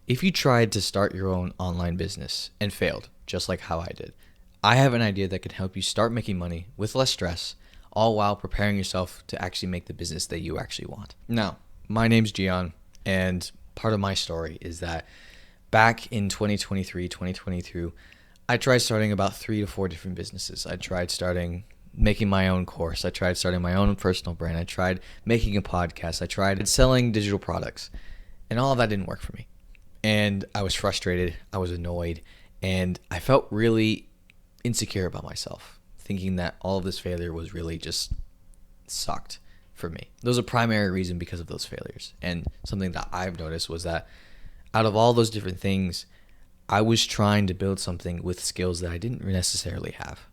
If you tried to start your own online business and failed, just like how I did, I have an idea that can help you start making money with less stress, all while preparing yourself to actually make the business that you actually want. Now, my name's Gian, and part of my story is that back in 2023, 2022, I tried starting about 3 to 4 different businesses. I tried making my own course. I tried starting my own personal brand. I tried making a podcast. I tried selling digital products, and all of that didn't work for me. And I was frustrated. I was annoyed, and I felt really insecure about myself, thinking that all of this failure was really just sucked for me. There was a primary reason because of those failures. And something that I've noticed was that out of all those different things, I was trying to build something with skills that I didn't necessarily have.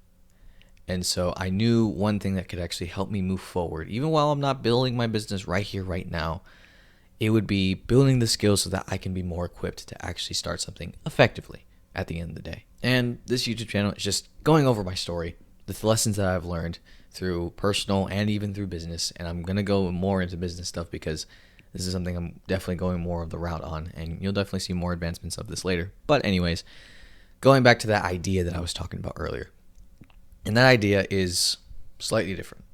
And so I knew one thing that could actually help me move forward, even while I'm not building my business right here, right now, it would be building the skills so that I can be more equipped to actually start something effectively at the end of the day. And this YouTube channel is just going over my story, the lessons that I've learned through personal and even through business. And I'm going to go more into business stuff because this is something I'm definitely going more of the route on, and you'll definitely see more advancements of this later. But anyways, going back to that idea that I was talking about earlier. And that idea is slightly different.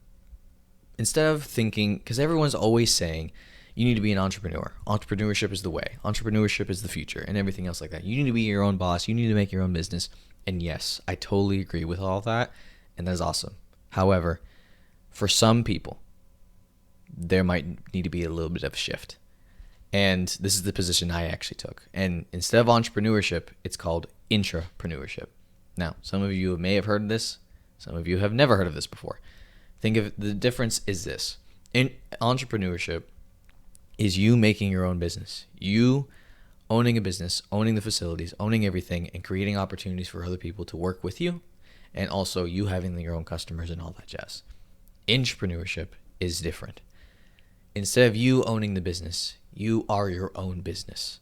Instead of thinking, because everyone's always saying, you need to be an entrepreneur. Entrepreneurship is the way. Entrepreneurship is the future and everything else like that. You need to be your own boss. You need to make your own business. And yes, I totally agree with all of that. And that's awesome. However, for some people, there might need to be a little bit of a shift. And this is the position I actually took. And instead of entrepreneurship, it's called intrapreneurship. Now, some of you may have heard of this. Some of you have never heard of this before. Think of the difference is this. In entrepreneurship is you making your own business. You owning a business, owning the facilities, owning everything, and creating opportunities for other people to work with you, and also you having your own customers and all that jazz. Entrepreneurship is different. Instead of you owning the business, you are your own business.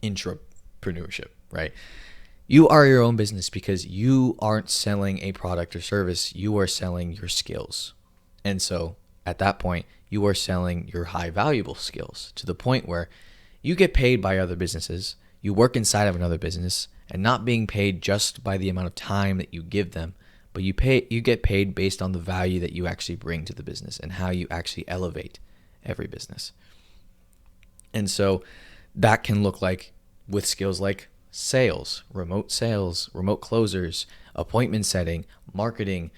Intrapreneurship, right? You are your own business because you aren't selling a product or service. You are selling your skills. And so at that point, you are selling your high valuable skills to the point where you get paid by other businesses. You work inside of another business and not being paid just by the amount of time that you give them, but you get paid based on the value that you actually bring to the business and how you actually elevate every business. And so that can look like with skills like sales, remote closers, appointment setting, marketing,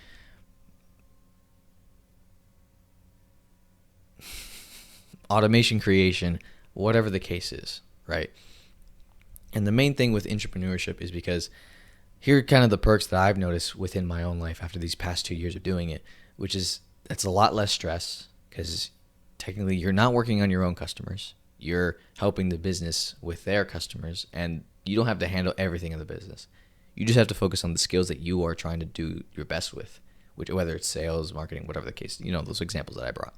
automation creation, whatever the case is, right? And the main thing with entrepreneurship is because here are kind of the perks that I've noticed within my own life after these past 2 years of doing it, which is that's a lot less stress because technically you're not working on your own customers. You're helping the business with their customers, and you don't have to handle everything in the business. You just have to focus on the skills that you are trying to do your best with, whether it's sales, marketing, whatever the case, those examples that I brought.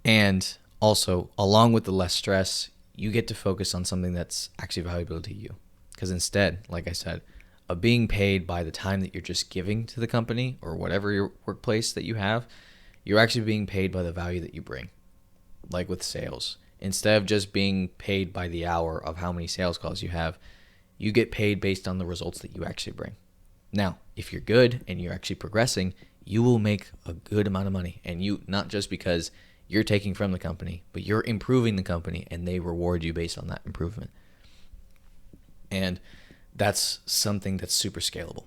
And also, along with the less stress, you get to focus on something that's actually valuable to you. Because instead, like I said, of being paid by the time that you're just giving to the company or whatever your workplace that you have, you're actually being paid by the value that you bring. Like with sales. Instead of just being paid by the hour of how many sales calls you have, you get paid based on the results that you actually bring. Now, if you're good and you're actually progressing, you will make a good amount of money. And you, not just because you're taking from the company, but you're improving the company and they reward you based on that improvement. And that's something that's super scalable.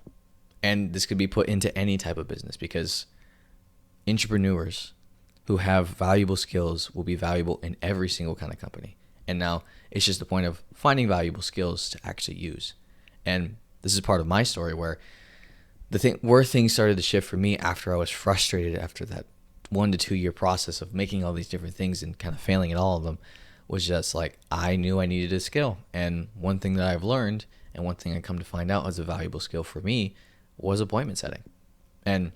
And this could be put into any type of business because entrepreneurs who have valuable skills will be valuable in every single kind of company. And now it's just the point of finding valuable skills to actually use. And this is part of my story where where things started to shift for me after I was frustrated after that 1 to 2 year process of making all these different things and kind of failing at all of them was just like, I knew I needed a skill. And one thing that I've learned and one thing I come to find out as a valuable skill for me was appointment setting. And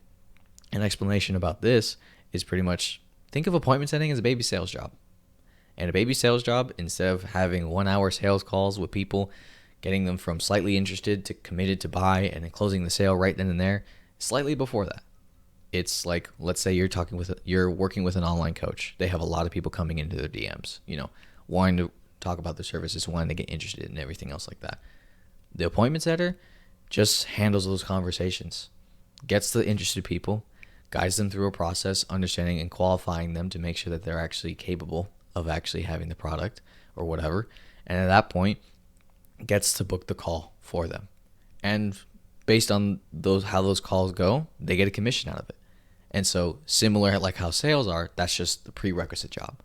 an explanation about this is pretty much think of appointment setting as a baby sales job. And a baby sales job, instead of having 1 hour sales calls with people, getting them from slightly interested to committed to buy and then closing the sale right then and there, slightly before that. It's like, let's say you're working with an online coach. They have a lot of people coming into their DMs, wanting to talk about their services, wanting to get interested in everything else like that. The appointment setter just handles those conversations, gets the interested people, guides them through a process, understanding and qualifying them to make sure that they're actually capable of actually having the product or whatever. And at that point, gets to book the call for them. And based on how those calls go, they get a commission out of it. And so similar like how sales are, that's just the prerequisite job.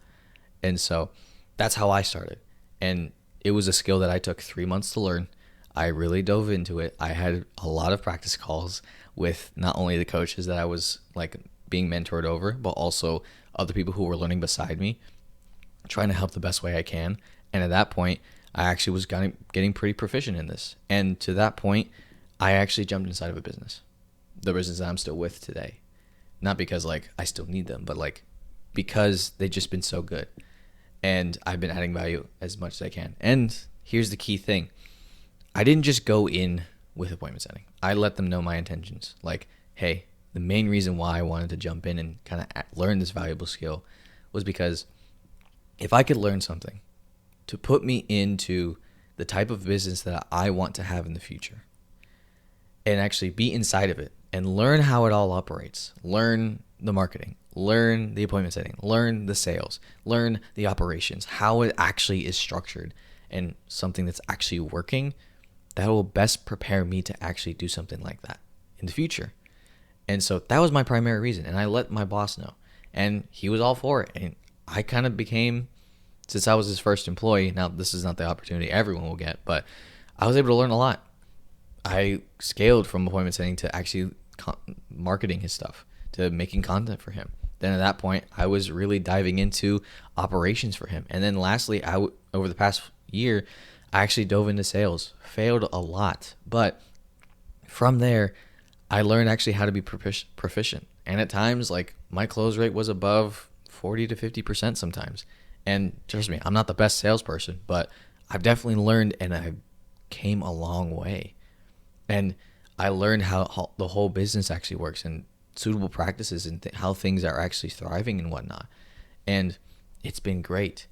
And so that's how I started. And it was a skill that I took 3 months to learn. I really dove into it. I had a lot of practice calls with not only the coaches that I was like being mentored over, but also other people who were learning beside me, trying to help the best way I can. And at that point, I actually was getting pretty proficient in this. And to that point, I actually jumped inside of a business, the business that I'm still with today. Not because like I still need them, but like because they've just been so good. And I've been adding value as much as I can. And here's the key thing. I didn't just go in with appointment setting. I let them know my intentions. Like, hey, the main reason why I wanted to jump in and kind of learn this valuable skill was because if I could learn something to put me into the type of business that I want to have in the future and actually be inside of it and learn how it all operates, learn the marketing, learn the appointment setting, learn the sales, learn the operations, how it actually is structured and something that's actually working, that will best prepare me to actually do something like that in the future. And so that was my primary reason. And I let my boss know. And he was all for it. And I kind of became, since I was his first employee, now this is not the opportunity everyone will get, but I was able to learn a lot. I scaled from appointment setting to actually marketing his stuff, to making content for him. Then at that point, I was really diving into operations for him. And then lastly, over the past year, I actually dove into sales, failed a lot. But from there, I learned actually how to be proficient. And at times, like my close rate was above 40 to 50% sometimes. And trust me, I'm not the best salesperson, but I've definitely learned and I came a long way. And I learned how the whole business actually works and suitable practices and how things are actually thriving and whatnot. And it's been great.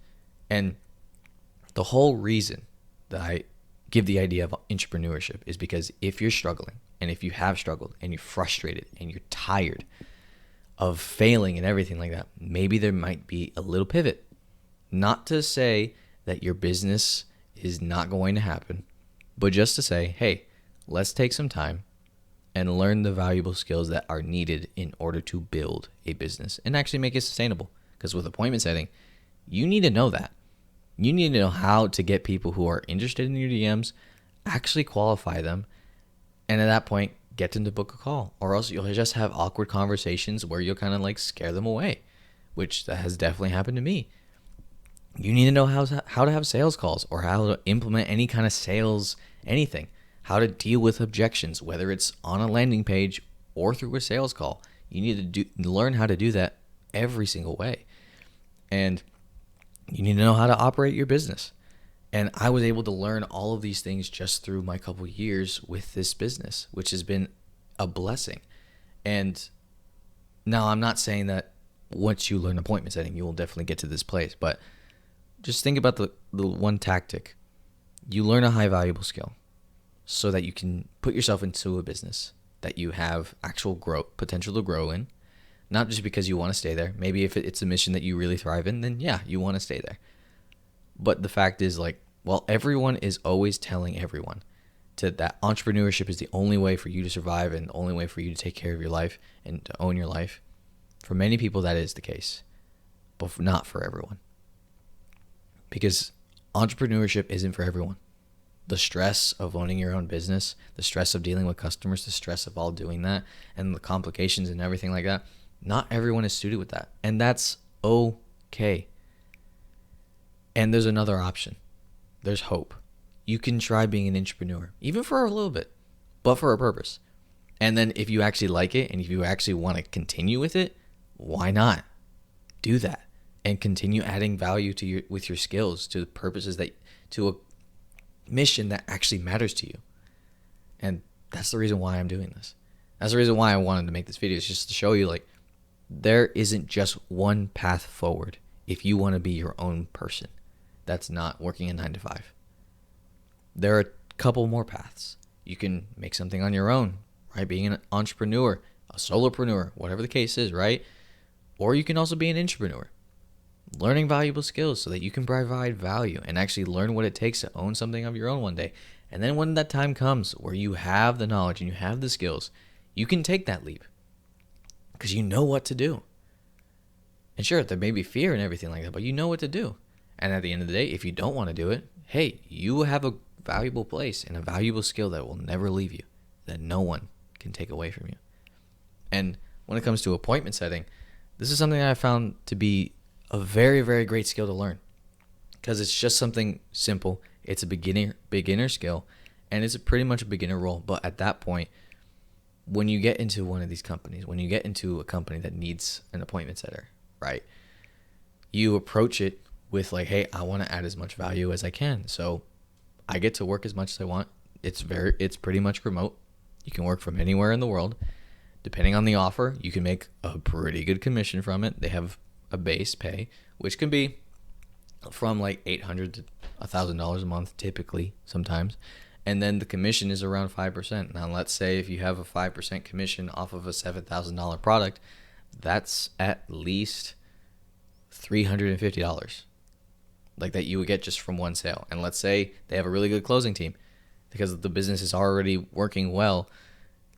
And the whole reason that I give the idea of entrepreneurship is because if you're struggling and if you have struggled and you're frustrated and you're tired of failing and everything like that, maybe there might be a little pivot. Not to say that your business is not going to happen, but just to say, hey, let's take some time and learn the valuable skills that are needed in order to build a business and actually make it sustainable. Because with appointment setting, you need to know that. You need to know how to get people who are interested in your DMs, actually qualify them, and at that point, get them to book a call. Or else you'll just have awkward conversations where you'll kind of like scare them away, which that has definitely happened to me. You need to know how to have sales calls or how to implement any kind of sales, anything. How to deal with objections, whether it's on a landing page or through a sales call. You need to learn how to do that every single way. And you need to know how to operate your business. And I was able to learn all of these things just through my couple years with this business, which has been a blessing. And now I'm not saying that once you learn appointment setting, you will definitely get to this place. But just think about the one tactic. You learn a high valuable skill so that you can put yourself into a business that you have actual potential to grow in. Not just because you want to stay there. Maybe if it's a mission that you really thrive in, then yeah, you want to stay there. But the fact is, like, well, everyone is always telling everyone that entrepreneurship is the only way for you to survive and the only way for you to take care of your life and to own your life. For many people, that is the case, but not for everyone. Because entrepreneurship isn't for everyone. The stress of owning your own business, the stress of dealing with customers, the stress of all doing that, and the complications and everything like that, not everyone is suited with that. And that's okay. And there's another option. There's hope. You can try being an entrepreneur, even for a little bit, but for a purpose. And then if you actually like it and if you actually want to continue with it, why not do that and continue adding value to with your skills to the purposes to a mission that actually matters to you. And that's the reason why I'm doing this. That's the reason why I wanted to make this video, is just to show you, like, there isn't just one path forward if you want to be your own person. that's not working a 9 to 5. There are a couple more paths. You can make something on your own, right? Being an entrepreneur, a solopreneur, whatever the case is, right? Or you can also be an intrapreneur, learning valuable skills so that you can provide value and actually learn what it takes to own something of your own one day. And then when that time comes where you have the knowledge and you have the skills, you can take that leap because you know what to do. And sure, there may be fear and everything like that, but you know what to do. And at the end of the day, if you don't want to do it, hey, you have a valuable place and a valuable skill that will never leave you, that no one can take away from you. And when it comes to appointment setting, this is something that I found to be a very, very great skill to learn because it's just something simple. It's a beginner skill, and it's pretty much a beginner role. But at that point, when you get into one of these companies, when you get into a company that needs an appointment setter, right, you approach it with like, hey, I want to add as much value as I can. So I get to work as much as I want. It's pretty much remote. You can work from anywhere in the world. Depending on the offer, you can make a pretty good commission from it. They have a base pay, which can be from like $800 to $1,000 a month, typically, sometimes. And then the commission is around 5%. Now, let's say if you have a 5% commission off of a $7,000 product, that's at least $350, like that you would get just from one sale. And let's say they have a really good closing team because the business is already working well.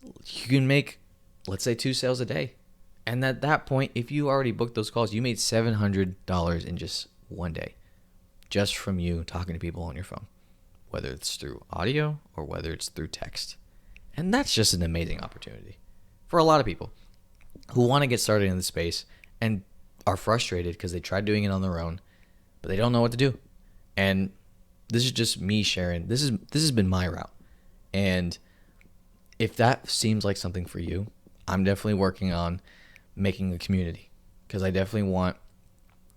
You can make, let's say, 2 sales a day. And at that point, if you already booked those calls, you made $700 in just one day, just from you talking to people on your phone, whether it's through audio or whether it's through text. And that's just an amazing opportunity for a lot of people who want to get started in the space and are frustrated because they tried doing it on their own, but they don't know what to do. And this is just me sharing. This has been my route. And if that seems like something for you, I'm definitely working on making a community because I definitely want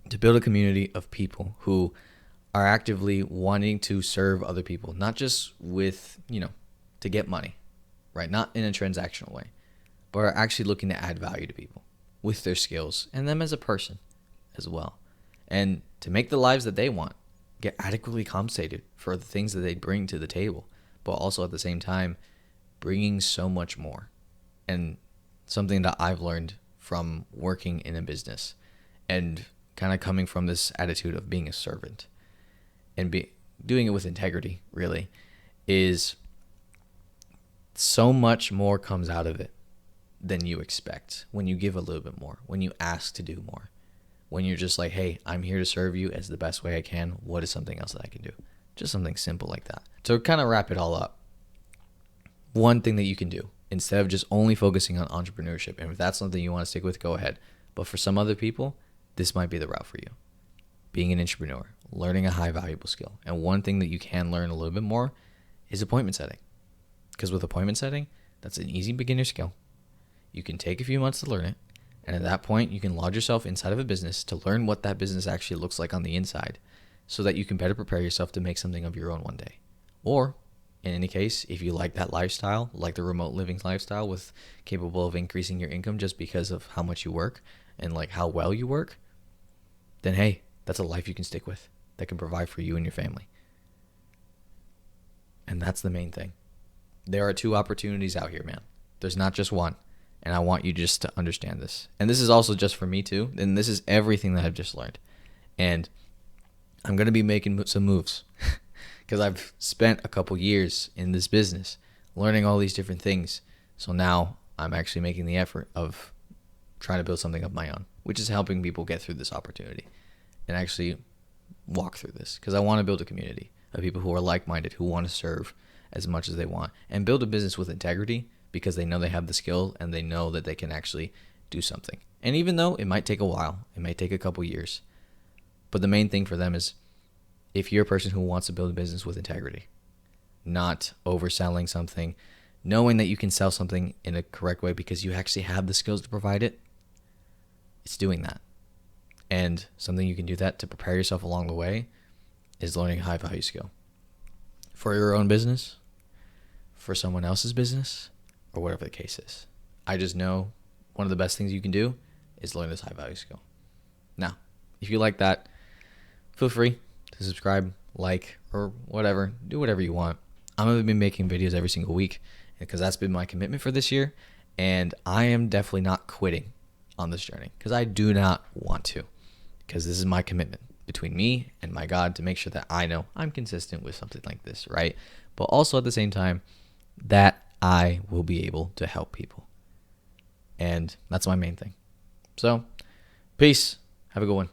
to build a community of people who are actively wanting to serve other people, not just with, to get money, right? Not in a transactional way, but are actually looking to add value to people with their skills and them as a person as well. And to make the lives that they want, get adequately compensated for the things that they bring to the table, but also at the same time, bringing so much more. And something that I've learned from working in a business and kind of coming from this attitude of being a servant and doing it with integrity, really, is so much more comes out of it than you expect when you give a little bit more, when you ask to do more, when you're just like, hey, I'm here to serve you as the best way I can. What is something else that I can do? Just something simple like that. So kind of wrap it all up, one thing that you can do instead of just only focusing on entrepreneurship, and if that's something you want to stick with, go ahead. But for some other people, this might be the route for you. Being an entrepreneur, learning a high valuable skill. And one thing that you can learn a little bit more is appointment setting. Because with appointment setting, that's an easy beginner skill. You can take a few months to learn it. And at that point, you can lodge yourself inside of a business to learn what that business actually looks like on the inside so that you can better prepare yourself to make something of your own one day. Or, in any case, if you like that lifestyle, like the remote living lifestyle with capable of increasing your income just because of how much you work and like how well you work, then hey, that's a life you can stick with that can provide for you and your family. And that's the main thing. There are 2 opportunities out here, man. There's not just one. And I want you just to understand this. And this is also just for me too. And this is everything that I've just learned. And I'm going to be making some moves because I've spent a couple years in this business learning all these different things. So now I'm actually making the effort of trying to build something of my own, which is helping people get through this opportunity and actually walk through this because I want to build a community of people who are like-minded, who want to serve as much as they want and build a business with integrity because they know they have the skill and they know that they can actually do something. And even though it might take a while, it might take a couple years, but the main thing for them is if you're a person who wants to build a business with integrity, not overselling something, knowing that you can sell something in a correct way because you actually have the skills to provide it, it's doing that. And something you can do that to prepare yourself along the way is learning a high value skill for your own business, for someone else's business, or whatever the case is. I just know one of the best things you can do is learn this high value skill. Now, if you like that, feel free, to subscribe, like, or whatever. Do whatever you want. I'm going to be making videos every single week because that's been my commitment for this year. And I am definitely not quitting on this journey because I do not want to, because this is my commitment between me and my God to make sure that I know I'm consistent with something like this, right? But also at the same time that I will be able to help people. And that's my main thing. So, peace. Have a good one.